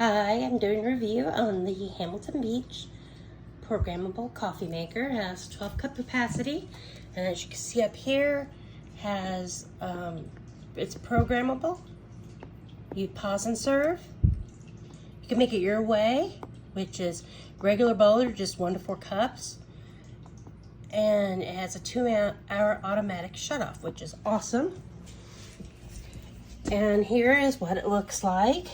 Hi, I'm doing a review on the Hamilton Beach programmable coffee maker. It has 12 cup capacity, and as you can see up here, has it's programmable. You pause and serve. You can make it your way, which is regular bowl or just 1 to 4 cups. And it has a 2-hour automatic shut-off, which is awesome. And here is what it looks like.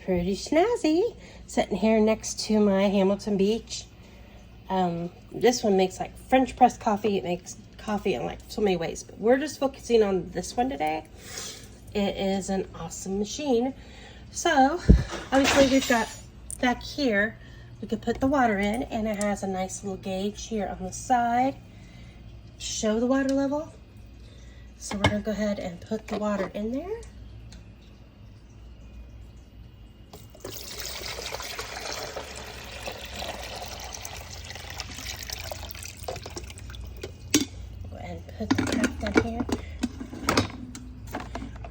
Pretty snazzy, sitting here next to my Hamilton Beach. This one makes like French press coffee. It makes coffee in like so many ways, but we're just focusing on this one today. It is an awesome machine. So obviously we've got back here, we could put the water in, and it has a nice little gauge here on the side to show the water level. So we're gonna go ahead and put the water in there. Put the cap down here.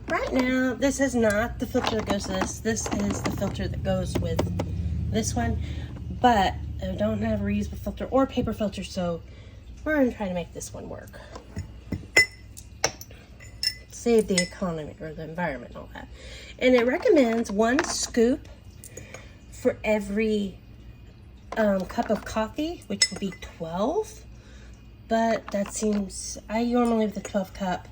Right now, this is not the filter that goes to this. This is the filter that goes with this one, but I don't have a reusable filter or paper filter, so we're gonna try to make this one work. Save the economy or the environment and all that. And it recommends 1 scoop for every cup of coffee, which would be 12. But that seems, I normally with the 12 cup,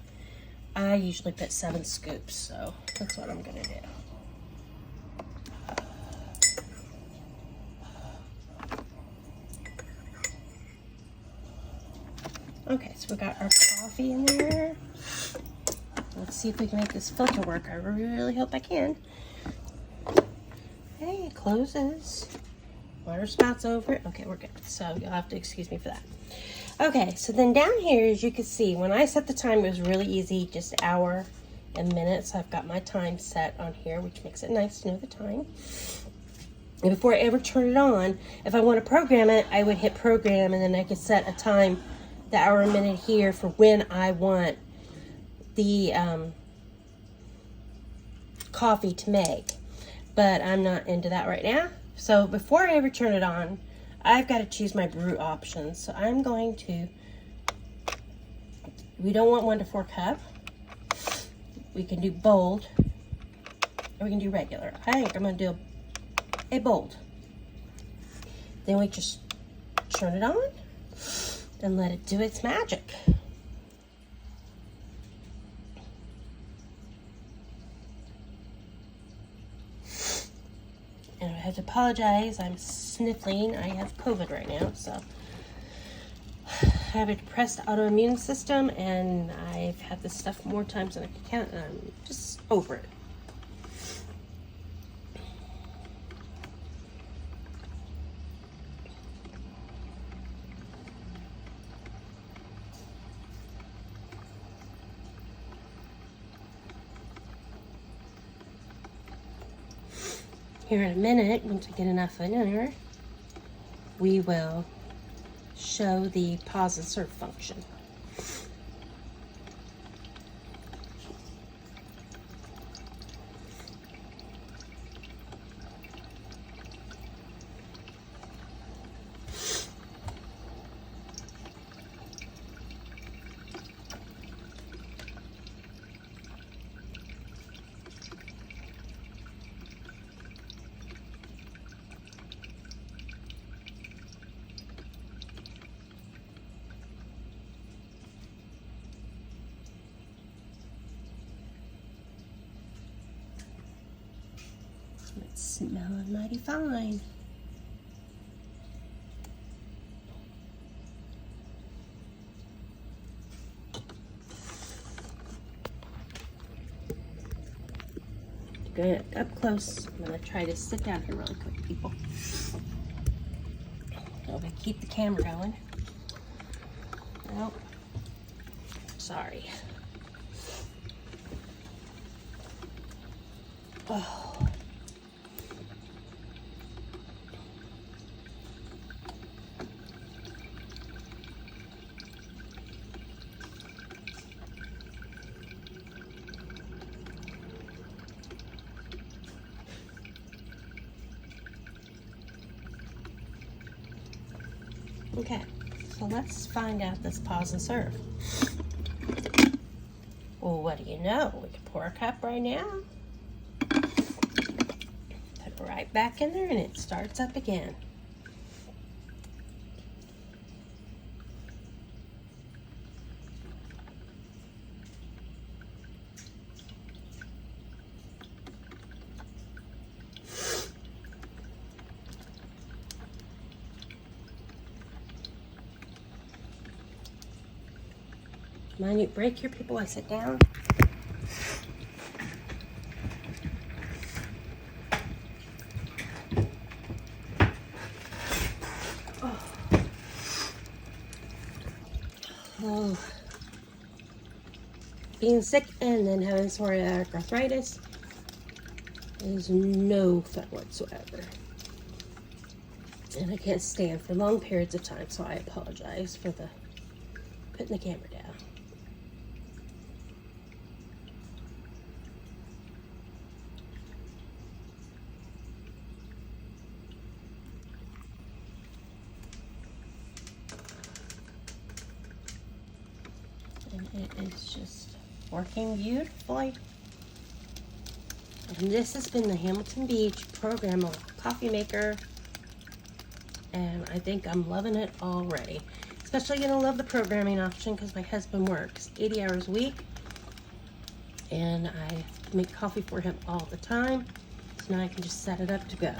I usually put 7 scoops, so that's what I'm gonna do. Okay, so we got our coffee in there. Let's see if we can make this filter work. I really hope I can. Hey, it closes. Water spouts over it. Okay, we're good. So you'll have to excuse me for that. Okay, so then down here, as you can see, when I set the time, it was really easy, just hour and minutes. I've got my time set on here, which makes it nice to know the time. And before I ever turn it on, if I want to program it, I would hit program, and then I could set a time, the hour and minute here, for when I want the coffee to make. But I'm not into that right now. So before I ever turn it on, I've got to choose my brew options. So I'm going to, we don't want 1 to 4 cup. We can do bold, or we can do regular. I think I'm going to do a bold. Then we just turn it on and let it do its magic. And I have to apologize, I'm sniffling. I have COVID right now, so I have a depressed autoimmune system, and I've had this stuff more times than I can count, and I'm just over it. Here in a minute, once we get enough in there, we will show the pause and serve function. It's smelling mighty fine. Good, up close. I'm gonna try to sit down here really quick, people. I'm gonna keep the camera going. Nope. Sorry. Oh. Okay, so let's find out this pause and serve. Well, what do you know? We can pour a cup right now. Put it right back in there and it starts up again. Mind you break here, people? I sit down. Oh. Being sick and then having psoriatic arthritis is no fun whatsoever. And I can't stand for long periods of time, so I apologize for the putting the camera down. And it is just working beautifully. And this has been the Hamilton Beach Program Coffee Maker. And I think I'm loving it already. Especially gonna love the programming option because my husband works 80 hours a week. And I make coffee for him all the time. So now I can just set it up to go.